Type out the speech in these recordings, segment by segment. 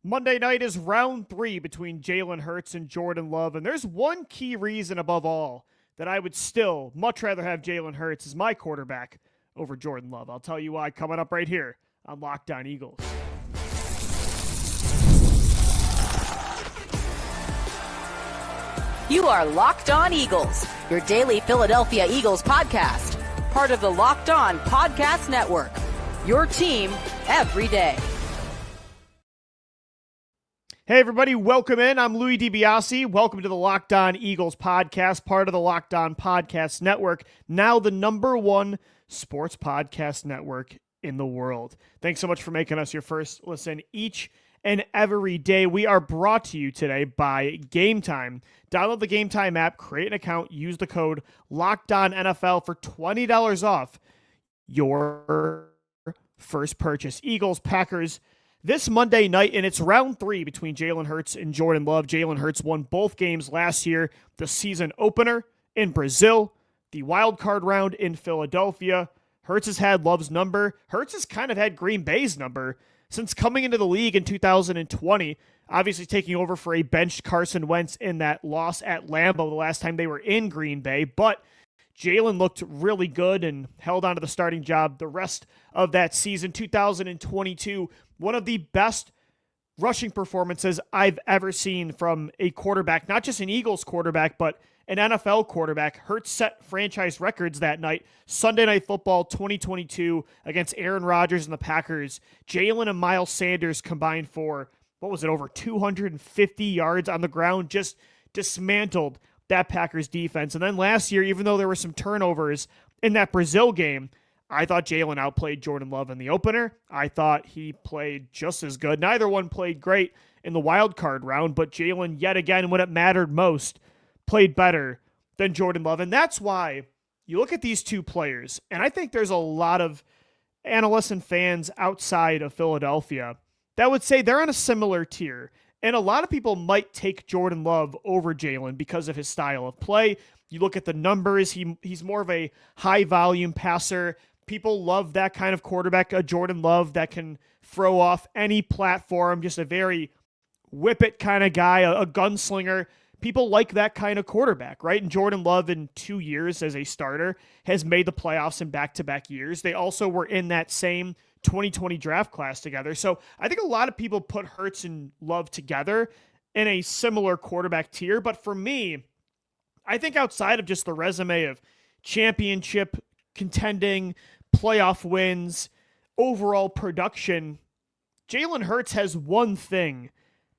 Monday night is round 3 between Jalen Hurts and Jordan Love, and there's one key reason above all that I would still much rather have Jalen Hurts as my quarterback over Jordan Love. I'll tell you why coming up right here on Locked On Eagles. You are Locked On Eagles, your daily Philadelphia Eagles podcast, part of the Locked On Podcast Network, your team every day. Hey everybody, welcome in. I'm Louis DiBiase. Welcome to the Locked On Eagles podcast, part of the Locked On Podcast Network, now the number one sports podcast network in the world. Thanks so much for making us your first listen each and every day. We are brought to you today by Gametime. Download the Gametime app, create an account, use the code LOCKEDONNFL for $20 off your first purchase. Eagles, Packers, this Monday night, and it's round 3 between Jalen Hurts and Jordan Love. Jalen Hurts won both games last year, the season opener in Brazil, the wild card round in Philadelphia. Hurts has had Love's number. Hurts has kind of had Green Bay's number since coming into the league in 2020, obviously taking over for a benched Carson Wentz in that loss at Lambeau the last time they were in Green Bay. But Jalen looked really good and held on to the starting job the rest of that season. 2022, one of the best rushing performances I've ever seen from a quarterback, not just an Eagles quarterback, but an NFL quarterback. Hurts set franchise records that night. Sunday Night Football 2022 against Aaron Rodgers and the Packers. Jalen and Miles Sanders combined for, over 250 yards on the ground, just dismantled that Packers defense. And then last year, even though there were some turnovers in that Brazil game, I thought Jalen outplayed Jordan Love in the opener. I thought he played just as good. Neither one played great in the wild card round, but Jalen, yet again, when it mattered most, played better than Jordan Love. And that's why you look at these two players, and I think there's a lot of analysts and fans outside of Philadelphia that would say they're on a similar tier. And a lot of people might take Jordan Love over Jalen because of his style of play. You look at the numbers, he's more of a high-volume passer. People love that kind of quarterback, a Jordan Love that can throw off any platform, just a very whip-it kind of guy, a gunslinger. People like that kind of quarterback, right? And Jordan Love in 2 years as a starter has made the playoffs in back-to-back years. They also were in that same 2020 draft class together. So I think a lot of people put Hurts and Love together in a similar quarterback tier. But for me, I think outside of just the resume of championship contending, playoff wins, overall production, Jalen Hurts has one thing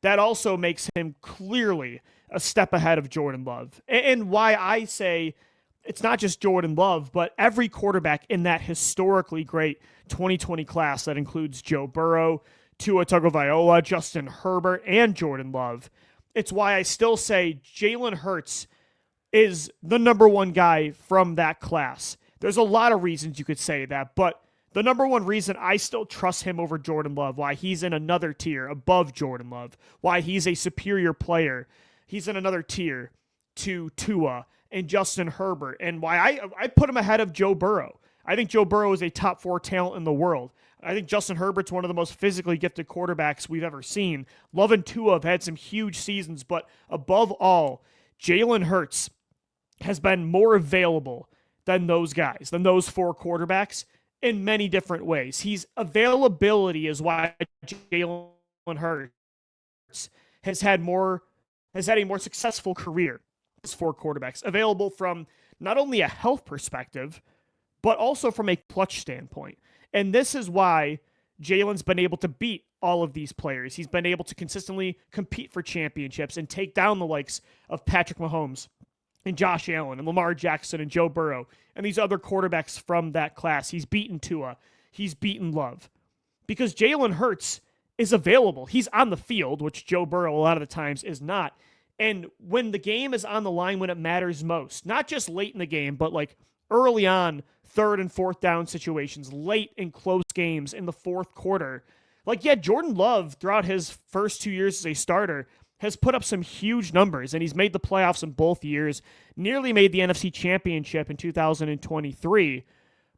that also makes him clearly a step ahead of Jordan Love. And why I say it's not just Jordan Love, but every quarterback in that historically great 2020 class that includes Joe Burrow, Tua Tagovailoa, Justin Herbert, and Jordan Love. It's why I still say Jalen Hurts is the number one guy from that class. There's a lot of reasons you could say that, but the number one reason I still trust him over Jordan Love, why he's in another tier above Jordan Love, why he's a superior player, he's in another tier to Tua and Justin Herbert, and why I put him ahead of Joe Burrow. I think Joe Burrow is a top 4 talent in the world. I think Justin Herbert's one of the most physically gifted quarterbacks we've ever seen. Love and Tua have had some huge seasons, but above all, Jalen Hurts has been more available than those guys, than those 4 quarterbacks in many different ways. His availability is why Jalen Hurts has had a more successful career. 4 quarterbacks available from not only a health perspective, but also from a clutch standpoint. And this is why Jalen's been able to beat all of these players. He's been able to consistently compete for championships and take down the likes of Patrick Mahomes and Josh Allen and Lamar Jackson and Joe Burrow and these other quarterbacks from that class. He's beaten Tua. He's beaten Love. Because Jalen Hurts is available. He's on the field, which Joe Burrow a lot of the times is not. And when the game is on the line, when it matters most, not just late in the game, but like early on, 3rd and 4th down situations, late in close games in the 4th quarter. Jordan Love, throughout his first 2 years as a starter, has put up some huge numbers, and he's made the playoffs in both years, nearly made the NFC Championship in 2023.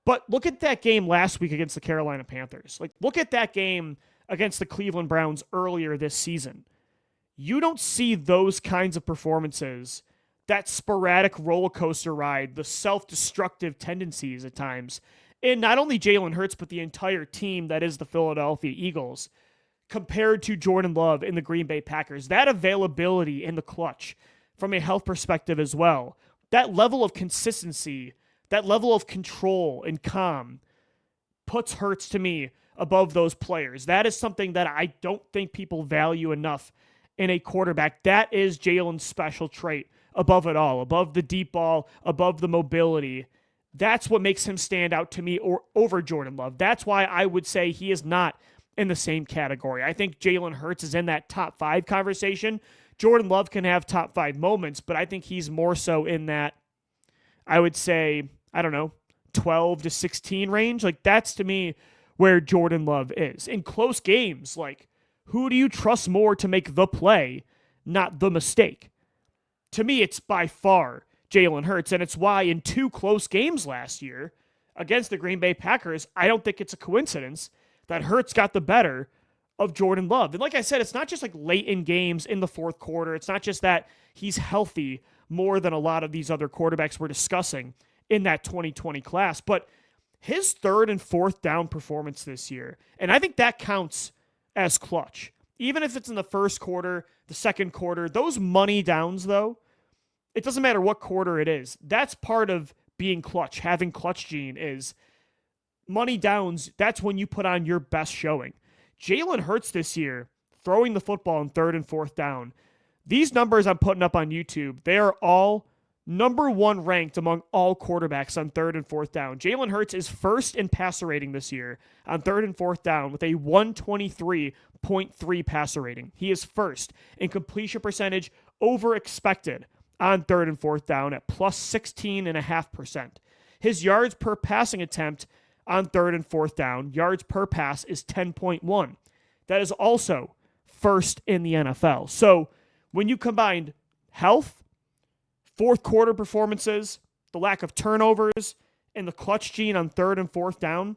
But look at that game last week against the Carolina Panthers. Look at that game against the Cleveland Browns earlier this season. You don't see those kinds of performances, that sporadic roller coaster ride, the self-destructive tendencies at times, in not only Jalen Hurts, but the entire team that is the Philadelphia Eagles, compared to Jordan Love in the Green Bay Packers. That availability in the clutch from a health perspective as well, that level of consistency, that level of control and calm puts Hurts to me above those players. That is something that I don't think people value enough in a quarterback. That is Jalen's special trait above it all, above the deep ball, above the mobility. That's what makes him stand out to me over Jordan Love. That's why I would say he is not in the same category. I think Jalen Hurts is in that top 5 conversation. Jordan Love can have top 5 moments, but I think he's more so in that, I would say, 12 to 16 range. Like, that's to me where Jordan Love is. In close games, like, who do you trust more to make the play, not the mistake? To me, it's by far Jalen Hurts, and it's why in 2 close games last year against the Green Bay Packers, I don't think it's a coincidence that Hurts got the better of Jordan Love. And like I said, it's not just like late in games in the fourth quarter. It's not just that he's healthy more than a lot of these other quarterbacks we're discussing in that 2020 class, but his third and fourth down performance this year, and I think that counts as clutch. Even if it's in the first quarter, the second quarter, those money downs though, it doesn't matter what quarter it is. That's part of being clutch. Having clutch gene is money downs. That's when you put on your best showing. Jalen Hurts this year, throwing the football in third and fourth down. These numbers I'm putting up on YouTube, they are all number 1 ranked among all quarterbacks on third and fourth down. Jalen Hurts is first in passer rating this year on third and fourth down with a 123.3 passer rating. He is first in completion percentage over expected on third and fourth down at plus 16.5%. His yards per passing attempt on third and fourth down, yards per pass, is 10.1. That is also first in the NFL. So when you combine health, fourth quarter performances, the lack of turnovers, and the clutch gene on third and fourth down,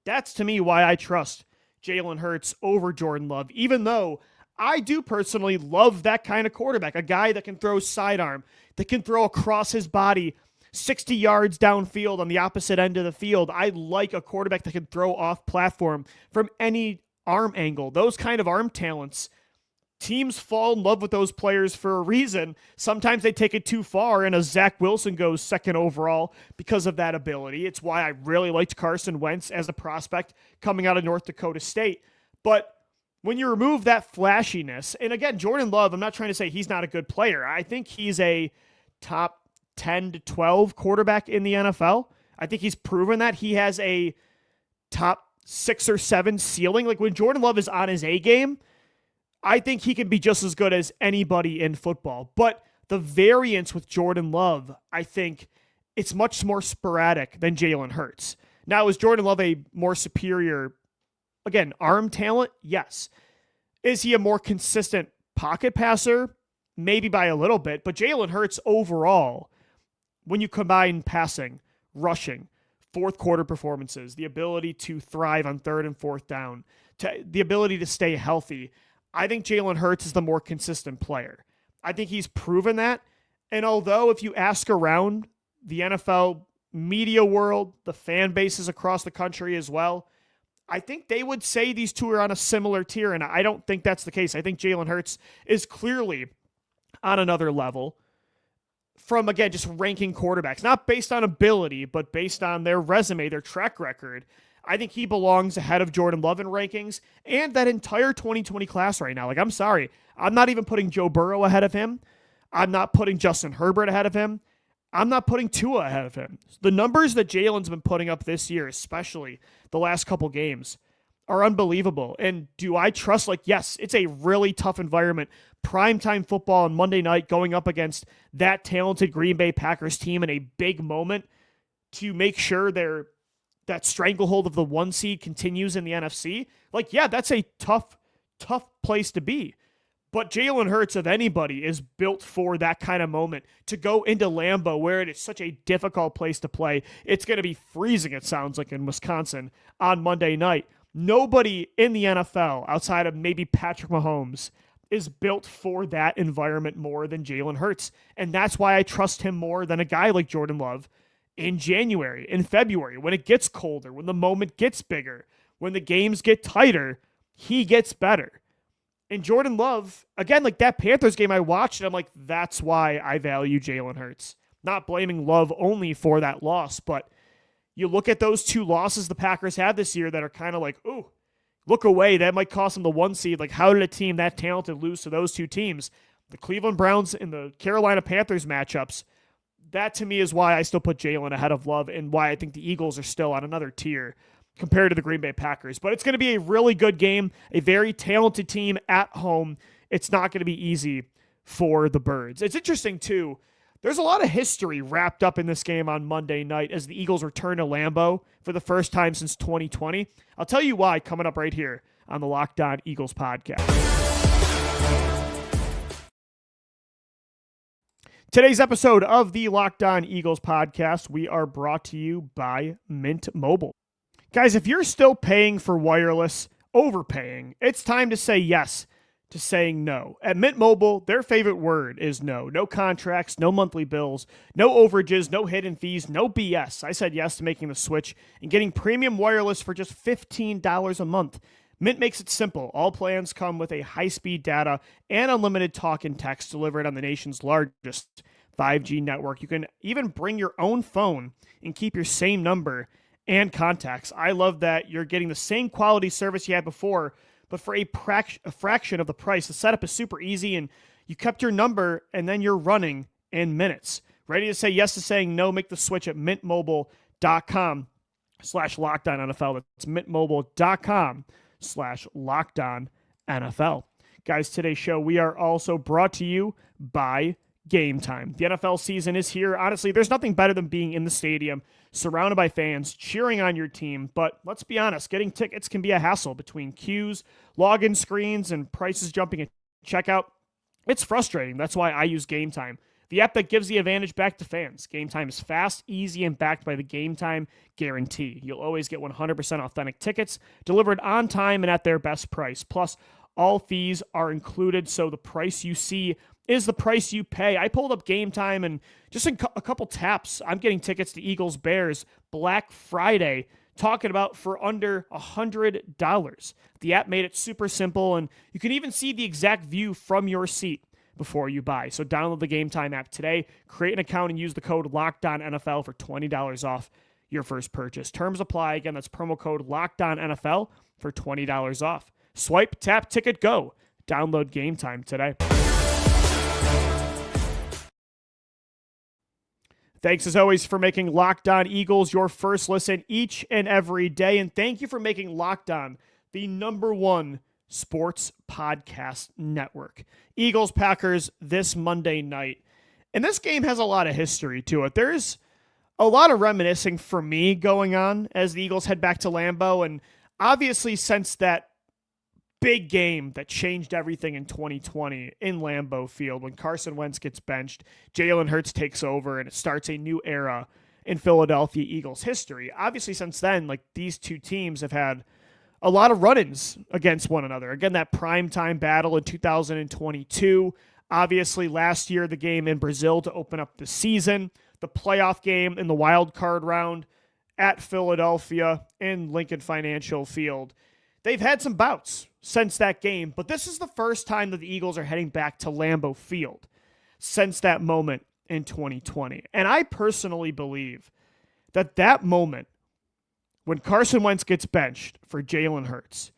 that's to me why I trust Jalen Hurts over Jordan Love, even though I do personally love that kind of quarterback, a guy that can throw sidearm, that can throw across his body 60 yards downfield on the opposite end of the field. I like a quarterback that can throw off platform from any arm angle. Those kind of arm talents, teams fall in love with those players for a reason. Sometimes they take it too far, and a Zach Wilson goes second overall because of that ability. It's why I really liked Carson Wentz as a prospect coming out of North Dakota State. But when you remove that flashiness, and again, Jordan Love, I'm not trying to say he's not a good player. I think he's a top 10 to 12 quarterback in the NFL. I think he's proven that. He has a top 6 or 7 ceiling. Like, when Jordan Love is on his A game, I think he can be just as good as anybody in football. But the variance with Jordan Love, I think it's much more sporadic than Jalen Hurts. Now, is Jordan Love a more superior, again, arm talent? Yes. Is he a more consistent pocket passer? Maybe by a little bit. But Jalen Hurts overall, when you combine passing, rushing, fourth quarter performances, the ability to thrive on third and fourth down, the ability to stay healthy, I think Jalen Hurts is the more consistent player. I think he's proven that. And although if you ask around the NFL media world, the fan bases across the country as well, I think they would say these two are on a similar tier, and I don't think that's the case. I think Jalen Hurts is clearly on another level from, again, just ranking quarterbacks, not based on ability, but based on their resume, their track record. I think he belongs ahead of Jordan Love in rankings and that entire 2020 class right now. Like, I'm sorry. I'm not even putting Joe Burrow ahead of him. I'm not putting Justin Herbert ahead of him. I'm not putting Tua ahead of him. The numbers that Jalen's been putting up this year, especially the last couple games, are unbelievable. And do I trust, like, yes, it's a really tough environment. Primetime football on Monday night going up against that talented Green Bay Packers team in a big moment to make sure that stranglehold of the 1 seed continues in the NFC. Like, yeah, that's a tough place to be. But Jalen Hurts, of anybody, is built for that kind of moment. To go into Lambeau, where it is such a difficult place to play. It's going to be freezing, it sounds like, in Wisconsin on Monday night. Nobody in the NFL outside of maybe Patrick Mahomes is built for that environment more than Jalen Hurts. And that's why I trust him more than a guy like Jordan Love in January, in February, when it gets colder, when the moment gets bigger, when the games get tighter, he gets better. And Jordan Love, again, like that Panthers game I watched, and I'm like, that's why I value Jalen Hurts. Not blaming Love only for that loss, but you look at those two losses the Packers had this year that are kind of like, ooh, look away. That might cost them the 1 seed. Like, how did a team that talented lose to those two teams? The Cleveland Browns and the Carolina Panthers matchups. That, to me, is why I still put Jalen ahead of Love and why I think the Eagles are still on another tier compared to the Green Bay Packers. But it's going to be a really good game, a very talented team at home. It's not going to be easy for the Birds. It's interesting, too. There's a lot of history wrapped up in this game on Monday night as the Eagles return to Lambeau for the first time since 2020. I'll tell you why coming up right here on the Locked On Eagles podcast. Today's episode of the Locked On Eagles podcast, we are brought to you by Mint Mobile. Guys, if you're still paying for wireless, overpaying, it's time to say yes to saying no. At Mint Mobile, their favorite word is no. No contracts, no monthly bills, no overages, no hidden fees, no BS. I said yes to making the switch and getting premium wireless for just $15 a month. Mint makes it simple. All plans come with a high-speed data and unlimited talk and text delivered on the nation's largest 5G network. You can even bring your own phone and keep your same number and contacts. I love that you're getting the same quality service you had before, but for a fraction of the price. The setup is super easy, and you kept your number, and then you're running in minutes. Ready to say yes to saying no? Make the switch at mintmobile.com/LockedOnNFL. That's mintmobile.com/LockedOnNFL. Guys, today's show, we are also brought to you by Gametime. The NFL season is here. Honestly, there's nothing better than being in the stadium, surrounded by fans, cheering on your team. But let's be honest, getting tickets can be a hassle between queues, login screens, and prices jumping at checkout. It's frustrating. That's why I use Gametime, the app that gives the advantage back to fans. Gametime is fast, easy, and backed by the Gametime guarantee. You'll always get 100% authentic tickets delivered on time and at their best price. Plus, all fees are included, so the price you see is the price you pay. I pulled up Gametime, and just in a couple taps, I'm getting tickets to Eagles Bears Black Friday, talking about for under $100. The app made it super simple, and you can even see the exact view from your seat before you buy. So download the Gametime app today, create an account, and use the code LOCKEDONNFL for $20 off your first purchase. Terms apply. Again, that's promo code LOCKEDONNFL for $20 off. Swipe, tap, ticket, go. Download Gametime today. Thanks, as always, for making Locked On Eagles your first listen each and every day. And thank you for making Locked On the #1 sports podcast network. Eagles Packers this Monday night. And this game has a lot of history to it. There's a lot of reminiscing for me going on as the Eagles head back to Lambeau. And obviously, since that big game that changed everything in 2020 in Lambeau Field, when Carson Wentz gets benched, Jalen Hurts takes over, and it starts a new era in Philadelphia Eagles history. Obviously, since then, like, these two teams have had a lot of run-ins against one another. Again, that primetime battle in 2022. Obviously, last year, the game in Brazil to open up the season, the playoff game in the wild card round at Philadelphia in Lincoln Financial Field. They've had some bouts since that game, but this is the first time that the Eagles are heading back to Lambeau Field since that moment in 2020. And I personally believe that that moment when Carson Wentz gets benched for Jalen Hurts,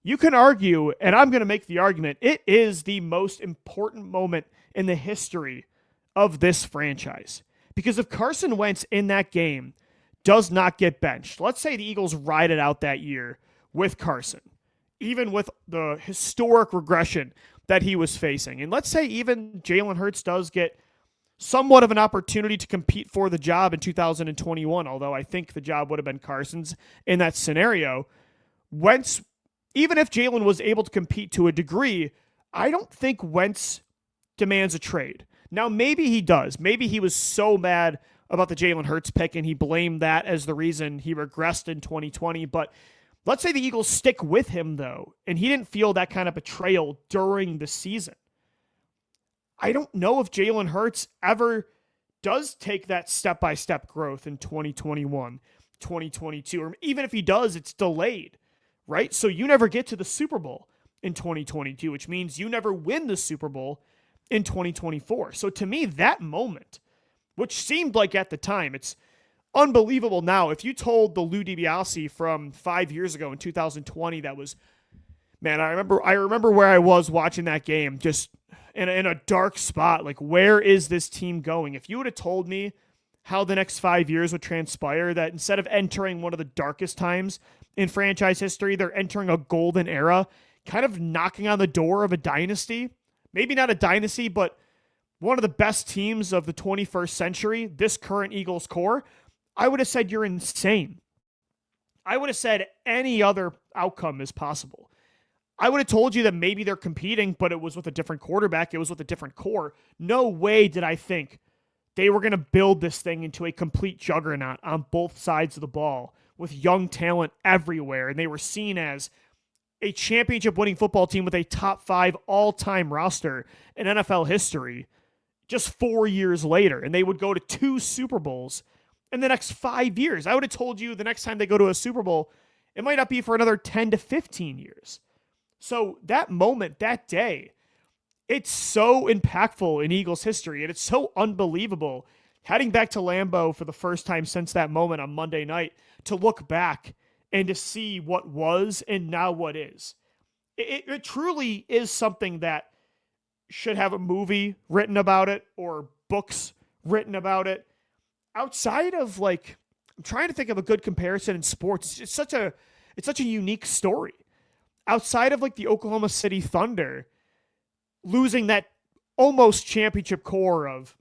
you can argue, and I'm going to make the argument, it is the most important moment in the history of this franchise. Because if Carson Wentz in that game does not get benched, let's say the Eagles ride it out that year with Carson, even with the historic regression that he was facing. And let's say even Jalen Hurts does get somewhat of an opportunity to compete for the job in 2021, although I think the job would have been Carson's in that scenario. Wentz, even if Jalen was able to compete to a degree, I don't think Wentz demands a trade. Now, maybe he does. Maybe he was so mad about the Jalen Hurts pick and he blamed that as the reason he regressed in 2020, but Let's say the Eagles stick with him, though, and he didn't feel that kind of betrayal during the season. I don't know if Jalen Hurts ever does take that step-by-step growth in 2021, 2022, or even if he does, it's delayed, right? So you never get to the Super Bowl in 2022, which means you never win the Super Bowl in 2024. So to me, that moment, which seemed like at the time, it's unbelievable now. If you told the Lou DiBiase from 5 years ago in 2020, that was, man, I remember where I was watching that game, just in a dark spot. Like, where is this team going? If you would have told me how the next 5 years would transpire, that instead of entering one of the darkest times in franchise history, they're entering a golden era, kind of knocking on the door of a dynasty. Maybe not a dynasty, but one of the best teams of the 21st century, this current Eagles core, I would have said you're insane. I would have said any other outcome is possible. I would have told you that maybe they're competing, but it was with a different quarterback. It was with a different core. No way did I think they were going to build this thing into a complete juggernaut on both sides of the ball with young talent everywhere. And they were seen as a championship winning football team with a top 5 all-time roster in NFL history just 4 years later. And they would go to 2 Super Bowls in the next 5 years. I would have told you the next time they go to a Super Bowl, it might not be for another 10 to 15 years. So that moment, that day, it's so impactful in Eagles history, and it's so unbelievable heading back to Lambeau for the first time since that moment on Monday night to look back and to see what was and now what is. It truly is something that should have a movie written about it or books written about it. Outside of, like, I'm trying to think of a good comparison in sports. It's such a unique story. Outside of, like, the Oklahoma City Thunder losing that almost championship core of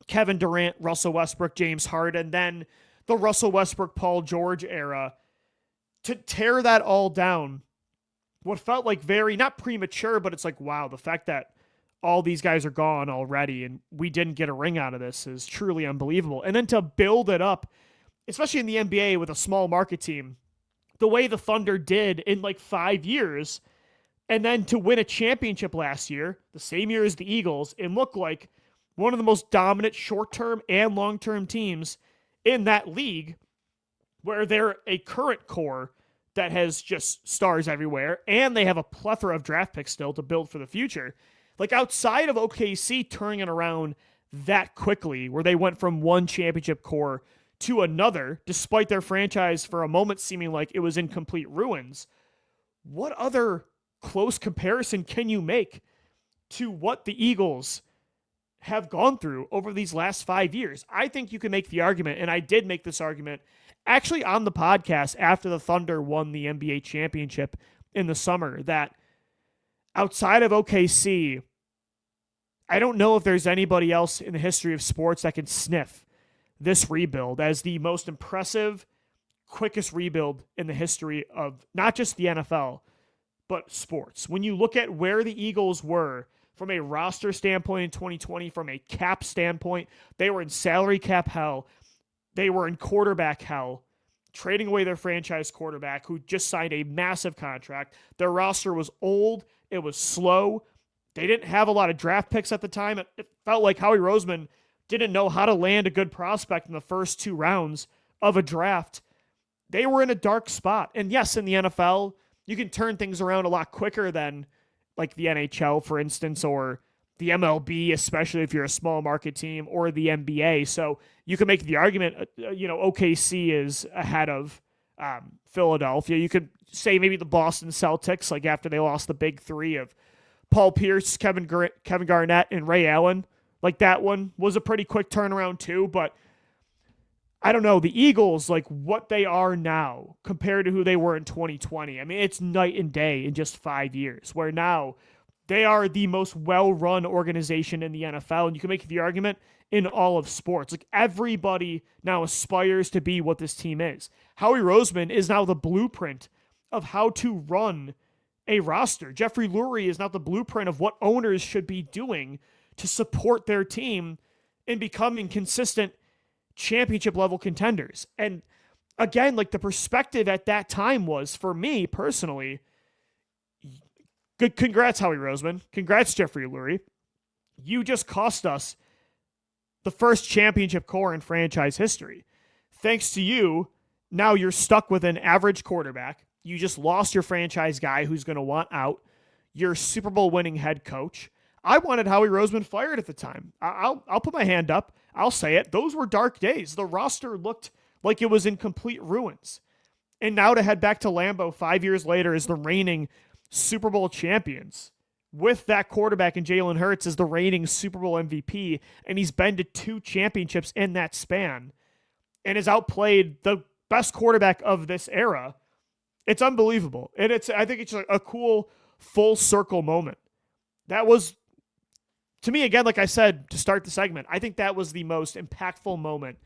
Kevin Durant, Russell Westbrook, James Harden, then the Russell Westbrook, Paul George era, to tear that all down, what felt like very, not premature, but it's like, wow, the fact that all these guys are gone already and we didn't get a ring out of this is truly unbelievable. And then to build it up, especially in the NBA with a small market team, the way the Thunder did in like 5 years, and then to win a championship last year, the same year as the Eagles, and look like one of the most dominant short-term and long-term teams in that league, where they're a current core that has just stars everywhere, and they have a plethora of draft picks still to build for the future. Like, outside of OKC turning it around that quickly, where they went from one championship core to another, despite their franchise for a moment seeming like it was in complete ruins, what other close comparison can you make to what the Eagles have gone through over these last 5 years? I think you can make the argument, and I did make this argument actually on the podcast after the Thunder won the NBA championship in the summer, that outside of OKC, I don't know if there's anybody else in the history of sports that can sniff this rebuild as the most impressive, quickest rebuild in the history of not just the NFL, but sports. When you look at where the Eagles were from a roster standpoint in 2020, from a cap standpoint, they were in salary cap hell. They were in quarterback hell, trading away their franchise quarterback who just signed a massive contract. Their roster was old. It was slow. They didn't have a lot of draft picks at the time. It felt like Howie Roseman didn't know how to land a good prospect in the first 2 rounds of a draft. They were in a dark spot. And yes, in the NFL, you can turn things around a lot quicker than like the NHL, for instance, or the MLB, especially if you're a small market team, or the NBA. So you can make the argument, OKC is ahead of Philadelphia. You could say maybe the Boston Celtics, like after they lost the big 3 of Paul Pierce, Kevin Garnett, and Ray Allen. Like, that one was a pretty quick turnaround too, but I don't know. The Eagles, like what they are now compared to who they were in 2020, I mean, it's night and day in just 5 years, where now they are the most well-run organization in the NFL, and you can make the argument in all of sports. Like, everybody now aspires to be what this team is. Howie Roseman is now the blueprint of how to run a roster. Jeffrey Lurie is now the blueprint of what owners should be doing to support their team in becoming consistent championship level contenders. And again, like the perspective at that time was, for me personally, good. Congrats, Howie Roseman. Congrats, Jeffrey Lurie. You just cost us the first championship core in franchise history. Thanks to you, now you're stuck with an average quarterback. You just lost your franchise guy who's going to want out. Your Super Bowl winning head coach. I wanted Howie Roseman fired at the time. I'll put my hand up. I'll say it. Those were dark days. The roster looked like it was in complete ruins. And now to head back to Lambeau 5 years later as the reigning Super Bowl champions with that quarterback in Jalen Hurts as the reigning Super Bowl MVP, and he's been to 2 championships in that span and has outplayed the best quarterback of this era. It's unbelievable. And I think it's a cool full circle moment. That was, to me, again, like I said to start the segment, I think that was the most impactful moment.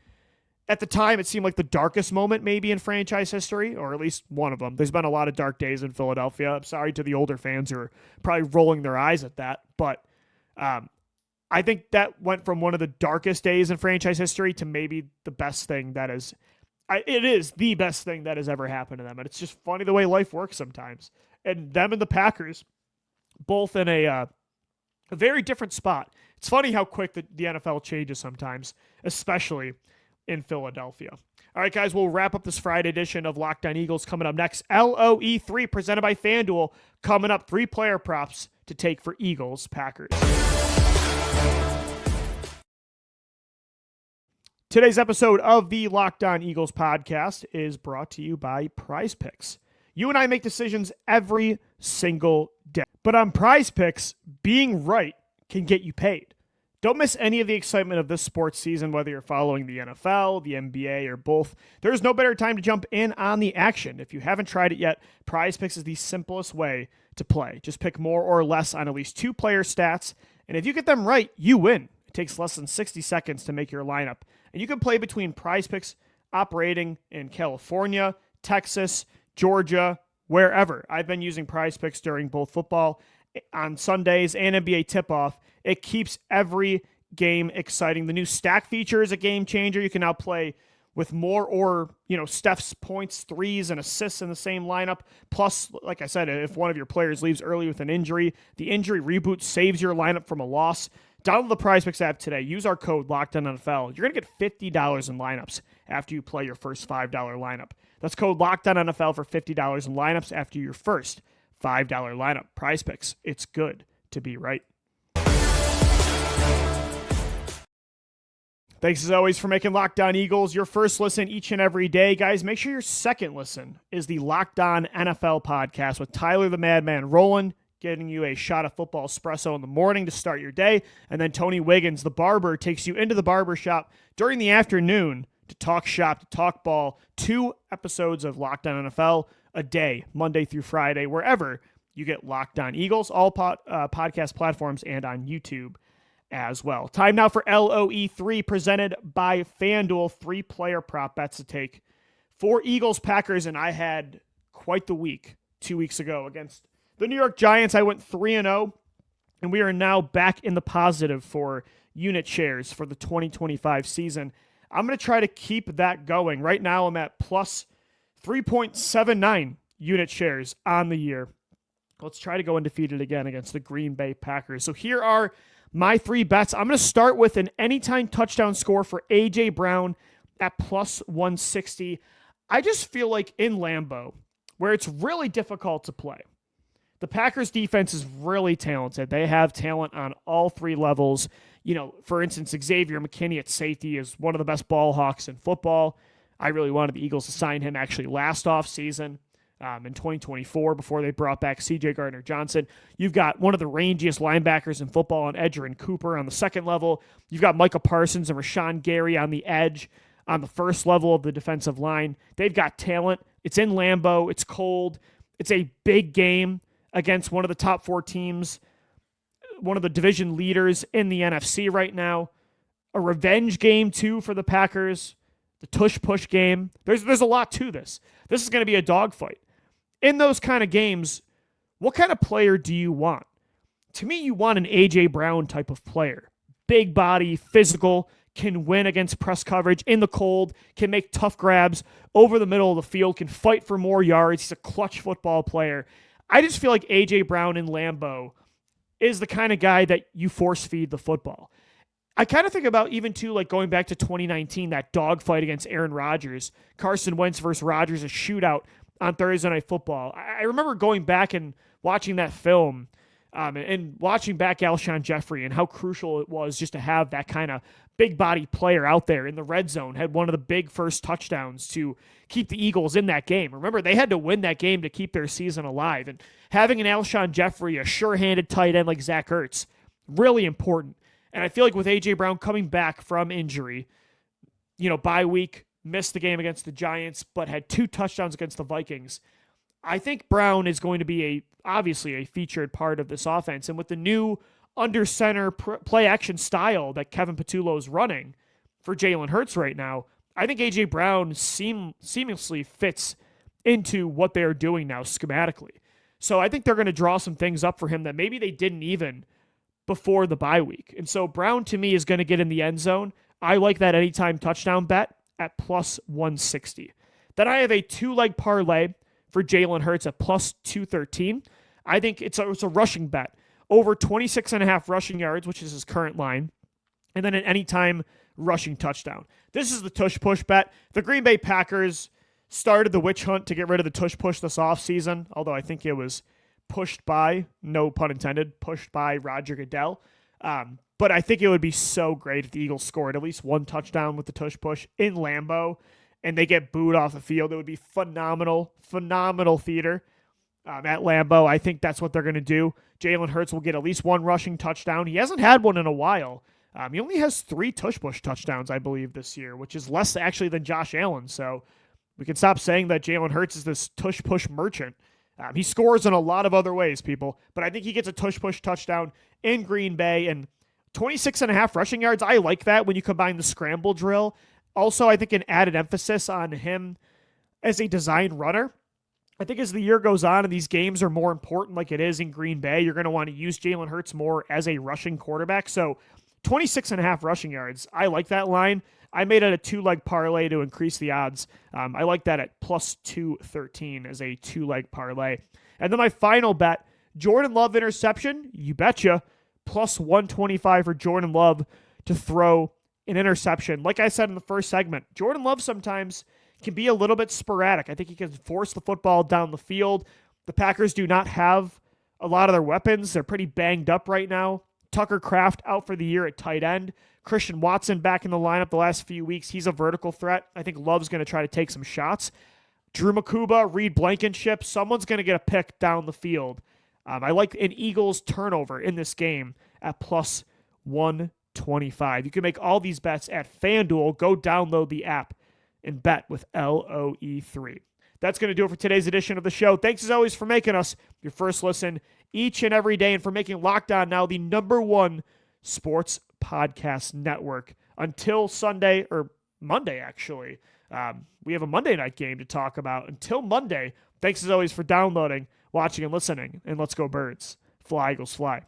At the time, it seemed like the darkest moment maybe in franchise history, or at least one of them. There's been a lot of dark days in Philadelphia. I'm sorry to the older fans who are probably rolling their eyes at that, but I think that went from one of the darkest days in franchise history to maybe the best thing that is. It is the best thing that has ever happened to them, and it's just funny the way life works sometimes. And them and the Packers, both in a very different spot. It's funny how quick the NFL changes sometimes, especially in Philadelphia. All right, guys, we'll wrap up this Friday edition of Locked On Eagles coming up next. LOE3 presented by FanDuel coming up. 3 player props to take for Eagles Packers. Today's episode of the Locked On Eagles podcast is brought to you by PrizePicks. You and I make decisions every single day. But on PrizePicks, being right can get you paid. Don't miss any of the excitement of this sports season, whether you're following the NFL, the NBA, or both. There's no better time to jump in on the action. If you haven't tried it yet, PrizePicks is the simplest way to play. Just pick more or less on at least 2 player stats, and if you get them right, you win. It takes less than 60 seconds to make your lineup. And you can play between PrizePicks operating in California, Texas, Georgia, wherever. I've been using PrizePicks during both football on Sundays and NBA tip-off. It keeps every game exciting. The new stack feature is a game changer. You can now play with more or, Steph's points, threes, and assists in the same lineup. Plus, like I said, if one of your players leaves early with an injury, the injury reboot saves your lineup from a loss. Download the PrizePicks app today. Use our code LOCKEDONNFL. You're going to get $50 in lineups after you play your first $5 lineup. That's code LOCKEDONNFL for $50 in lineups after your first $5 lineup. PrizePicks. It's good to be right. Thanks as always for making Locked On Eagles your first listen each and every day. Guys, make sure your second listen is the Locked On NFL podcast with Tyler the Madman Rowland, getting you a shot of football espresso in the morning to start your day. And then Tony Wiggins, the barber, takes you into the barber shop during the afternoon to talk shop, to talk ball. 2 episodes of Locked On NFL a day, Monday through Friday, wherever you get Locked On Eagles, all podcast platforms and on YouTube as well. Time now for LOE3 presented by FanDuel. 3 player prop bets to take for Eagles Packers, and I had quite the week 2 weeks ago against the New York Giants. I went 3-0, and we are now back in the positive for unit shares for the 2025 season. I'm going to try to keep that going. Right now, I'm at plus 3.79 unit shares on the year. Let's try to go undefeated again against the Green Bay Packers. So here are my 3 bets. I'm going to start with an anytime touchdown score for A.J. Brown at plus 160. I just feel like in Lambeau, where it's really difficult to play, the Packers defense is really talented. They have talent on all 3 levels. For instance, Xavier McKinney at safety is one of the best ball hawks in football. I really wanted the Eagles to sign him actually last offseason in 2024 before they brought back C.J. Gardner-Johnson. You've got one of the rangiest linebackers in football on Edgerrin Cooper on the second level. You've got Micah Parsons and Rashawn Gary on the edge on the first level of the defensive line. They've got talent. It's in Lambeau. It's cold. It's a big game against one of the top 4 teams, one of the division leaders in the NFC right now. A revenge game, too, for the Packers. The tush-push game. There's a lot to this. This is going to be a dogfight. In those kind of games, what kind of player do you want? To me, you want an A.J. Brown type of player. Big body, physical, can win against press coverage in the cold, can make tough grabs over the middle of the field, can fight for more yards. He's a clutch football player. I just feel like A.J. Brown in Lambeau is the kind of guy that you force feed the football. I kind of think about even too, like going back to 2019, that dogfight against Aaron Rodgers, Carson Wentz versus Rodgers, a shootout on Thursday Night Football. I remember going back and watching that film and watching back Alshon Jeffrey and how crucial it was just to have that kind of big body player out there in the red zone. Had one of the big first touchdowns to keep the Eagles in that game. Remember, they had to win that game to keep their season alive. And having an Alshon Jeffrey, a sure-handed tight end like Zach Ertz, really important. And I feel like with A.J. Brown coming back from injury, bye week, missed the game against the Giants, but had 2 touchdowns against the Vikings, I think Brown is going to be obviously a featured part of this offense. And with the new under center play action style that Kevin Patullo is running for Jalen Hurts right now, I think A.J. Brown seamlessly fits into what they are doing now schematically. So I think they're going to draw some things up for him that maybe they didn't even before the bye week. And so Brown to me is going to get in the end zone. I like that anytime touchdown bet at plus 160. Then I have a 2-leg parlay for Jalen Hurts at plus 213. I think it's a rushing bet. Over 26.5 rushing yards, which is his current line. And then an anytime rushing touchdown. This is the tush-push bet. The Green Bay Packers started the witch hunt to get rid of the tush-push this offseason, although I think it was pushed by, no pun intended, pushed by Roger Goodell. But I think it would be so great if the Eagles scored at least 1 touchdown with the tush-push in Lambeau and they get booed off the field. It would be phenomenal theater at Lambeau. I think that's what they're going to do. Jalen Hurts will get at least 1 rushing touchdown. He hasn't had one in a while. He only has 3 tush-push touchdowns, I believe, this year, which is less actually than Josh Allen. So we can stop saying that Jalen Hurts is this tush-push merchant. He scores in a lot of other ways, people, but I think he gets a tush-push touchdown in Green Bay, and 26.5 rushing yards. I like that when you combine the scramble drill. Also, I think an added emphasis on him as a design runner. I think as the year goes on and these games are more important like it is in Green Bay, you're going to want to use Jalen Hurts more as a rushing quarterback. So 26.5 rushing yards. I like that line. I made it a 2-leg parlay to increase the odds. I like that at plus 213 as a 2-leg parlay. And then my final bet, Jordan Love interception, you betcha, plus 125 for Jordan Love to throw an interception. Like I said in the first segment, Jordan Love sometimes can be a little bit sporadic. I think he can force the football down the field. The Packers do not have a lot of their weapons. They're pretty banged up right now. Tucker Kraft out for the year at tight end. Christian Watson back in the lineup the last few weeks. He's a vertical threat. I think Love's going to try to take some shots. Drew Makuba, Reed Blankenship, someone's going to get a pick down the field. I like an Eagles turnover in this game at plus 125. You can make all these bets at FanDuel. Go download the app and bet with LOE3. That's going to do it for today's edition of the show. Thanks as always for making us your first listen each and every day and for making Locked On now the #1 sports podcast network. Until Sunday, or Monday actually. We have a Monday night game to talk about. Until Monday, thanks as always for downloading, watching, and listening. And let's go Birds. Fly, Eagles, fly.